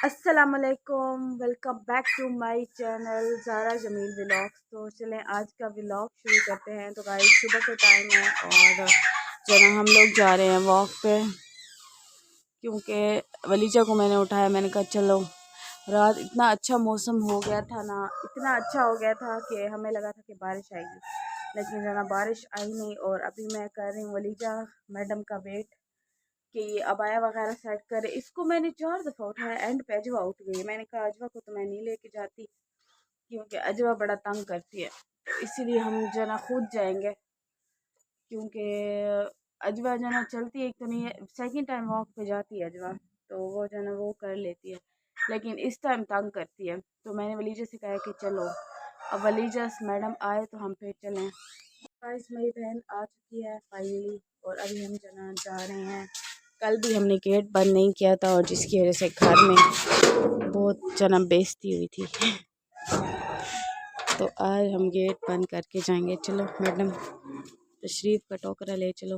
السلام علیکم، welcome back to my channel Zara Jamil vlogs. تو چلیں آج کا ولاگ شروع کرتے ہیں۔ تو گائز صبح کے ٹائم ہے اور جو نا ہم لوگ جا رہے ہیں واک پہ، کیونکہ ولیجہ کو میں نے اٹھایا۔ میں نے کہا چلو، رات اتنا اچھا موسم ہو گیا تھا نا، اتنا اچھا ہو گیا تھا کہ ہمیں لگا تھا کہ بارش آئے گی، لیکن جو نا بارش آئی نہیں۔ اور ابھی میں کر رہی ہوں ولیجہ میڈم کا ویٹ کہ یہ ابایا وغیرہ سیٹ کرے۔ اس کو میں نے 4 دفعہ اٹھایا، اینڈ پہ اجوا اٹھ گئی۔ میں نے کہا اجوا کو تو میں نہیں لے کے جاتی کیونکہ اجوا بڑا تنگ کرتی ہے، تو اسی لیے ہم جو نا خود جائیں گے، کیونکہ اجوا جو نا چلتی ایک تو نہیں ہے، سیکنڈ ٹائم واک پہ جاتی ہے اجوا، تو وہ جو نا وہ کر لیتی ہے، لیکن اس ٹائم تنگ کرتی ہے۔ تو میں نے ولیجہ سے کہا کہ چلو اب ولیجہ میڈم آئے تو ہم پھر چلیں۔ گائز میری بہن آ چکی ہے فائنلی، اور ابھی ہم جو نا جا رہے ہیں۔ کل بھی ہم نے گیٹ بند نہیں کیا تھا، اور جس کی وجہ سے گھر میں بہت جنم بےزتی ہوئی تھی، تو آج ہم گیٹ بند کر کے جائیں گے۔ چلو میڈم تشریف کا ٹوکرا لے چلو۔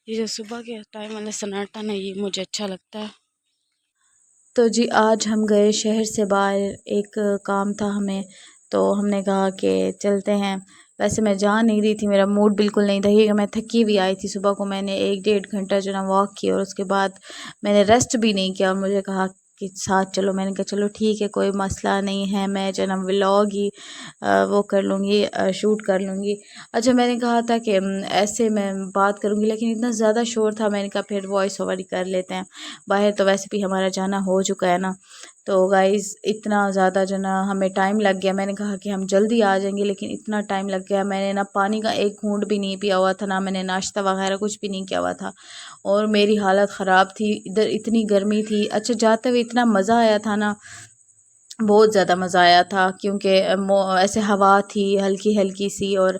یہ جو صبح کے ٹائم والا سناٹا نا، یہ مجھے اچھا لگتا ہے۔ تو جی آج ہم گئے شہر سے باہر، ایک کام تھا ہمیں، تو ہم نے کہا کہ چلتے ہیں۔ ویسے میں جا نہیں رہی تھی، میرا موڈ بالکل نہیں تھا، کیونکہ میں تھکی ہوئی آئی تھی۔ صبح کو میں نے 1 ڈیڑھ گھنٹہ جو نا واک کیا، اور اس کے بعد میں نے ریسٹ بھی نہیں کیا، اور مجھے کہا کہ ساتھ چلو۔ میں نے کہا چلو ٹھیک ہے، کوئی مسئلہ نہیں ہے، میں جو نا ولاگ ہی وہ کر لوں گی، شوٹ کر لوں گی۔ اچھا میں نے کہا تھا کہ ایسے میں بات کروں گی، لیکن اتنا زیادہ شور تھا، میں نے کہا پھر وائس اوور ہی کر لیتے ہیں۔ باہر تو ویسے بھی ہمارا جانا ہو چکا ہے نا، تو گائز اتنا زیادہ جو نا ہمیں ٹائم لگ گیا۔ میں نے کہا کہ ہم جلدی آ جائیں گے، لیکن اتنا ٹائم لگ گیا، میں نے نا پانی کا ایک گھونٹ بھی نہیں پیا ہوا تھا، نہ میں نے ناشتہ وغیرہ کچھ بھی نہیں کیا ہوا تھا، اور میری حالت خراب تھی۔ ادھر اتنی گرمی تھی۔ اچھا جاتے ہوئے اتنا مزہ آیا تھا نا، بہت زیادہ مزہ آیا تھا، کیونکہ ایسے ہوا تھی ہلکی ہلکی سی، اور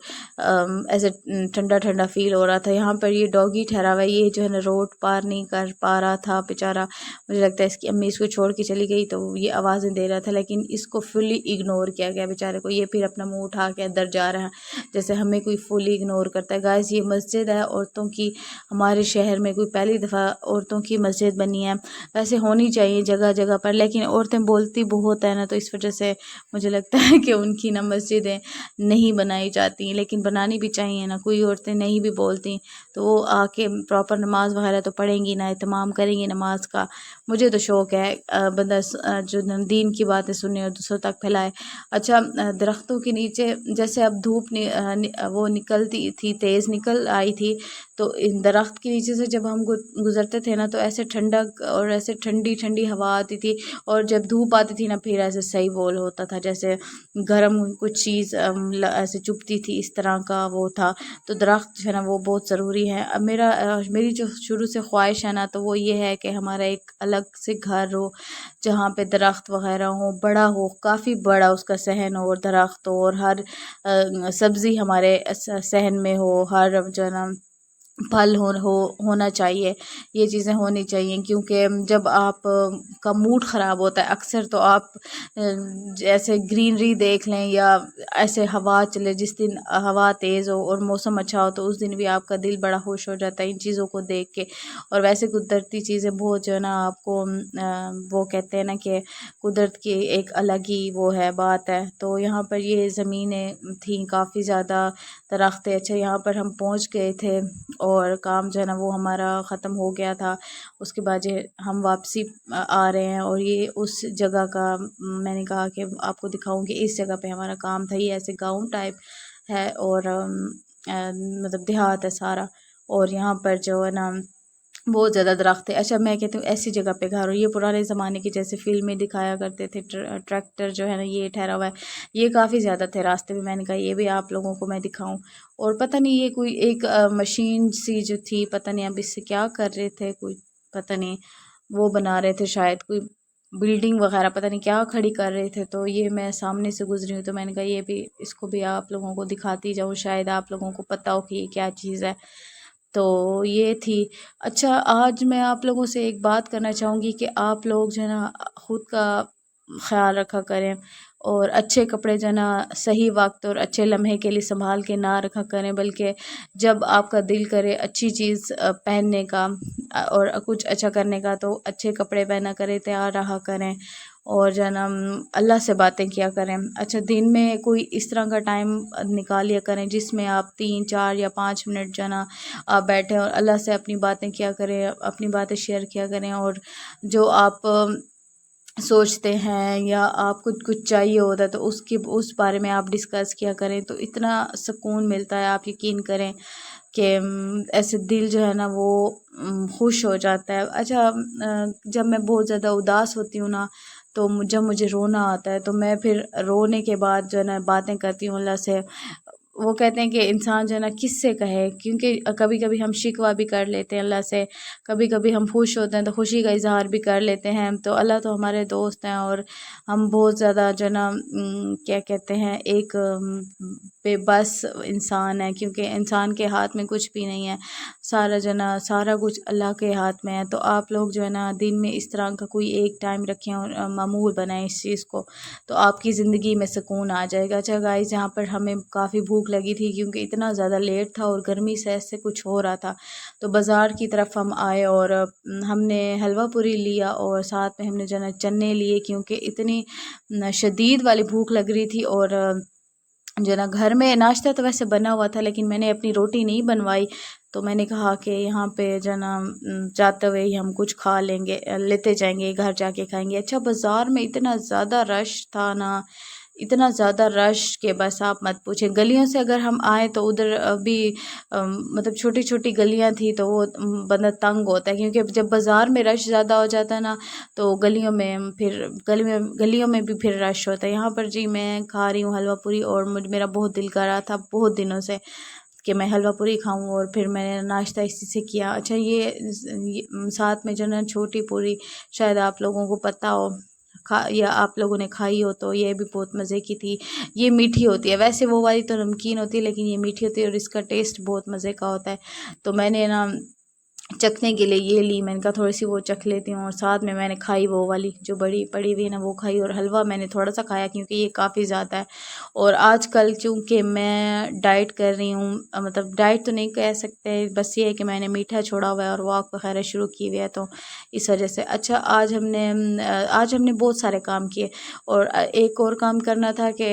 ایسے ٹھنڈا ٹھنڈا فیل ہو رہا تھا۔ یہاں پر یہ ڈاگی ٹھہرا ہوا ہے، یہ جو ہے نا روڈ پار نہیں کر پا رہا تھا بیچارہ، مجھے لگتا ہے اس کی امی اس کو چھوڑ کے چلی گئی تو یہ آوازیں دے رہا تھا، لیکن اس کو فلی اگنور کیا گیا بیچارے کو۔ یہ پھر اپنا منہ اٹھا کے اندر جا رہا ہے، جیسے ہمیں کوئی فلی اگنور کرتا ہے۔ گائز یہ مسجد ہے عورتوں کی، ہمارے شہر میں کوئی پہلی دفعہ عورتوں کی مسجد بنی ہے، ویسے ہونی چاہیے جگہ جگہ پر، لیکن عورتیں بولتی بہت ہے نا، تو اس وجہ سے مجھے لگتا ہے کہ ان کی نا مسجدیں نہیں بنائی جاتی، لیکن بنانی بھی چاہیے نا۔ کوئی عورتیں نہیں بھی بولتی تو وہ آ کے پراپر نماز وغیرہ تو پڑھیں گی نا، اہتمام کریں گی نماز کا۔ مجھے تو شوق ہے بندہ جو دین کی باتیں سنے اور دوسروں تک پھیلائے۔ اچھا درختوں کے نیچے جیسے اب دھوپ وہ نکلتی تھی، تیز نکل آئی تھی، تو درخت کے نیچے سے جب ہم گزرتے تھے نا، تو ایسے ٹھنڈک اور ایسے ٹھنڈی ٹھنڈی ہوا آتی تھی، اور جب دھوپ آتی تھی نا پھر ایسے صحیح بول ہوتا تھا، جیسے گرم کچھ چیز ایسے چپتی تھی، اس طرح کا وہ تھا۔ تو درخت جو ہے نا وہ بہت ضروری ہے۔ اب میری جو شروع سے خواہش ہے نا، تو وہ یہ ہے کہ ہمارا ایک الگ سے گھر ہو، جہاں پہ درخت وغیرہ ہو، بڑا ہو، کافی بڑا اس کا صحن ہو، اور درخت ہو، اور ہر سبزی ہمارے صحن میں ہو، ہر جو ہے نا پھل ہونا چاہیے، یہ چیزیں ہونی چاہیے، کیونکہ جب آپ کا موڈ خراب ہوتا ہے اکثر، تو آپ جیسے گرینری دیکھ لیں، یا ایسے ہوا چلے، جس دن ہوا تیز ہو اور موسم اچھا ہو، تو اس دن بھی آپ کا دل بڑا خوش ہو جاتا ہے ان چیزوں کو دیکھ کے۔ اور ویسے قدرتی چیزیں بہت جو ہے نا آپ کو وہ کہتے ہیں نا کہ قدرت کی ایک الگ ہی وہ ہے، بات ہے۔ تو یہاں پر یہ زمینیں تھیں کافی زیادہ، درخت ہے۔ اچھا یہاں پر ہم پہنچ گئے تھے، اور کام جو ہے نا وہ ہمارا ختم ہو گیا تھا۔ اس کے بعد ہم واپسی آ رہے ہیں، اور یہ اس جگہ کا میں نے کہا کہ آپ کو دکھاؤں کہ اس جگہ پہ ہمارا کام تھا۔ یہ ایسے گاؤں ٹائپ ہے، اور مطلب دیہات ہے سارا، اور یہاں پر جو ہے نا بہت زیادہ درخت ہے۔ اچھا میں کہتی ہوں ایسی جگہ پہ گھر ہو، یہ پرانے زمانے کی جیسے فلمیں دکھایا کرتے تھے، ٹریکٹر جو ہے نا یہ ٹھہرا ہوا ہے، یہ کافی زیادہ تھے راستے میں۔ میں نے کہا یہ بھی آپ لوگوں کو میں دکھاؤں۔ اور پتہ نہیں یہ کوئی ایک مشین سی جو تھی، پتہ نہیں اب اس سے کیا کر رہے تھے، کوئی پتہ نہیں وہ بنا رہے تھے، شاید کوئی بلڈنگ وغیرہ، پتہ نہیں کیا کھڑی کر رہے تھے۔ تو یہ میں سامنے سے گزری ہوں، تو میں نے کہا یہ بھی اس کو بھی آپ لوگوں کو دکھاتی جاؤں، شاید آپ لوگوں کو پتہ ہو کہ یہ کیا چیز ہے۔ تو یہ تھی۔ اچھا آج میں آپ لوگوں سے ایک بات کرنا چاہوں گی کہ آپ لوگ جو ہے نا خود کا خیال رکھا کریں، اور اچھے کپڑے جو ہے نا صحیح وقت اور اچھے لمحے کے لیے سنبھال کے نہ رکھا کریں، بلکہ جب آپ کا دل کرے اچھی چیز پہننے کا اور کچھ اچھا کرنے کا تو اچھے کپڑے پہنا کریں، تیار رہا کریں، اور جو ہے نا اللہ سے باتیں کیا کریں۔ اچھا دن میں کوئی اس طرح کا ٹائم نکالیا کریں جس میں آپ 3 4 یا 5 منٹ جو ہے نا آپ بیٹھیں اور اللہ سے اپنی باتیں کیا کریں، اپنی باتیں شیئر کیا کریں، اور جو آپ سوچتے ہیں یا آپ کو کچھ چاہیے ہوتا ہے تو اس بارے میں آپ ڈسکس کیا کریں، تو اتنا سکون ملتا ہے، آپ یقین کریں کہ ایسے دل جو ہے نا وہ خوش ہو جاتا ہے۔ اچھا جب میں بہت زیادہ اداس ہوتی ہوں نا، تو جب مجھے رونا آتا ہے تو میں پھر رونے کے بعد جو ہے نا باتیں کرتی ہوں اللہ سے۔ وہ کہتے ہیں کہ انسان جو ہے نا کس سے کہے، کیونکہ کبھی کبھی ہم شکوہ بھی کر لیتے ہیں اللہ سے، کبھی کبھی ہم خوش ہوتے ہیں تو خوشی کا اظہار بھی کر لیتے ہیں، تو اللہ تو ہمارے دوست ہیں، اور ہم بہت زیادہ جو ہے نا کیا کہتے ہیں ایک بے بس انسان ہے، کیونکہ انسان کے ہاتھ میں کچھ بھی نہیں ہے، سارا جو ہے نا سارا کچھ اللہ کے ہاتھ میں ہے۔ تو آپ لوگ جو ہے نا دن میں اس طرح کا کوئی ایک ٹائم رکھیں اور معمول بنائیں اس چیز کو، تو آپ کی زندگی میں سکون آ جائے گا۔ اچھا گائز، یہاں پر ہمیں کافی بھوک لگی تھی کیونکہ اتنا زیادہ لیٹ تھا اور گرمی سے ایسے کچھ ہو رہا تھا، تو بازار کی طرف ہم آئے اور ہم نے حلوہ پوری لیا اور ساتھ میں ہم نے جو ہے نا چنے لیے، کیونکہ اتنی شدید والی بھوک لگ رہی تھی، اور جو ہے نا گھر میں ناشتہ تو ویسے بنا ہوا تھا لیکن میں نے اپنی روٹی نہیں بنوائی، تو میں نے کہا کہ یہاں پہ جو ہے نا جاتے ہوئے ہی ہم کچھ کھا لیں گے، لیتے جائیں گے، گھر جا کے کھائیں گے۔ اچھا بازار میں اتنا زیادہ رش تھا نا، اتنا زیادہ رش کہ بس آپ مت پوچھیں۔ گلیوں سے اگر ہم آئیں تو ادھر بھی مطلب چھوٹی چھوٹی گلیاں تھیں تو وہ بندہ تنگ ہوتا ہے، کیونکہ جب بازار میں رش زیادہ ہو جاتا ہے نا تو گلیوں میں بھی پھر رش ہوتا ہے۔ یہاں پر جی میں کھا رہی ہوں حلوہ پوری، اور میرا بہت دل کر رہا تھا بہت دنوں سے کہ میں حلوہ پوری کھاؤں، اور پھر میں نے ناشتہ اسی سے کیا۔ اچھا یہ ساتھ میں جو نا چھوٹی پوری، شاید آپ لوگوں کو پتہ ہو یا آپ لوگوں نے کھائی ہو، تو یہ بھی بہت مزے کی تھی۔ یہ میٹھی ہوتی ہے، ویسے وہ والی تو نمکین ہوتی ہے لیکن یہ میٹھی ہوتی ہے اور اس کا ٹیسٹ بہت مزے کا ہوتا ہے، تو میں نے نا چکھنے کے لیے یہ لی، میں نے کہا تھوڑی سی وہ چکھ لیتی ہوں، اور ساتھ میں نے کھائی وہ والی جو بڑی پڑی ہوئی ہے نا وہ کھائی، اور حلوہ میں نے تھوڑا سا کھایا کیونکہ یہ کافی زیادہ ہے۔ اور آج کل چونکہ میں ڈائٹ کر رہی ہوں، مطلب ڈائٹ تو نہیں کہہ سکتے، بس یہ ہے کہ میں نے میٹھا چھوڑا ہوا ہے اور واک وغیرہ شروع کی ہوئی ہے، تو اس وجہ سے۔ اچھا آج ہم نے بہت سارے کام کیے، اور ایک اور کام کرنا تھا کہ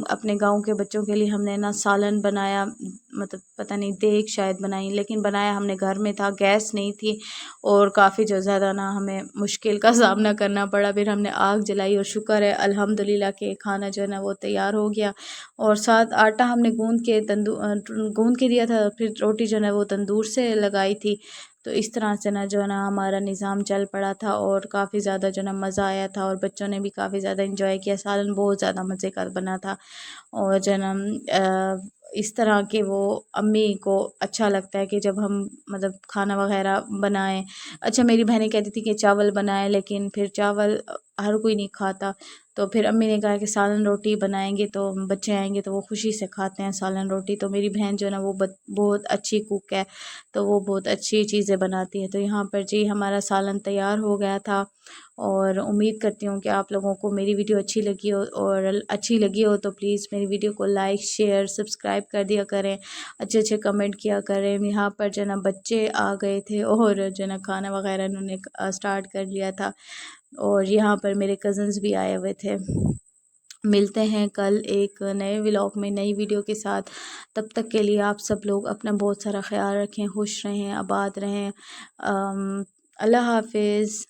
اپنے گاؤں کے بچوں کے لیے ہم نے نا سالن بنایا، مطلب پتہ نہیں دیگ شاید بنائی، لیکن بنایا ہم نے گھر میں تھا، گیس نہیں تھی، اور کافی جو زیادہ نا ہمیں مشکل کا سامنا کرنا پڑا، پھر ہم نے آگ جلائی، اور شکر ہے الحمدللہ کہ کھانا جو ہے نا وہ تیار ہو گیا، اور ساتھ آٹا ہم نے گوندھ کے دیا تھا، پھر روٹی جو ہے نا وہ تندور سے لگائی تھی، تو اس طرح سے نا جو ہے نا ہمارا نظام چل پڑا تھا، اور کافی زیادہ جو ہے نا مزہ آیا تھا، اور بچوں نے بھی کافی زیادہ انجوائے کیا، سالن بہت زیادہ مزے کا بنا تھا، اور جو ہے نا اس طرح کے وہ امی کو اچھا لگتا ہے کہ جب ہم مطلب کھانا وغیرہ بنائیں۔ اچھا میری بہنیں کہتی تھی کہ چاول بنائیں، لیکن پھر چاول ہر کوئی نہیں کھاتا، تو پھر امی نے کہا کہ سالن روٹی بنائیں گے تو بچے آئیں گے تو وہ خوشی سے کھاتے ہیں سالن روٹی، تو میری بہن جو ہے نا وہ بہت اچھی کوک ہے، تو وہ بہت اچھی چیزیں بناتی ہے۔ تو یہاں پر جی ہمارا سالن تیار ہو گیا تھا، اور امید کرتی ہوں کہ آپ لوگوں کو میری ویڈیو اچھی لگی ہو، اور اچھی لگی ہو تو پلیز میری ویڈیو کو لائک شیئر سبسکرائب کر دیا کریں، اچھے اچھے کمنٹ کیا کریں۔ یہاں پر جو ہے نا بچے آ گئے تھے اور جو ہے نا کھانا وغیرہ انہوں نے اسٹارٹ کر لیا تھا، اور یہاں پر میرے کزنز بھی آئے ہوئے تھے۔ ملتے ہیں کل ایک نئے ولاگ میں نئی ویڈیو کے ساتھ، تب تک کے لیے آپ سب لوگ اپنا بہت سارا خیال رکھیں، خوش رہیں، آباد رہیں، اللہ حافظ۔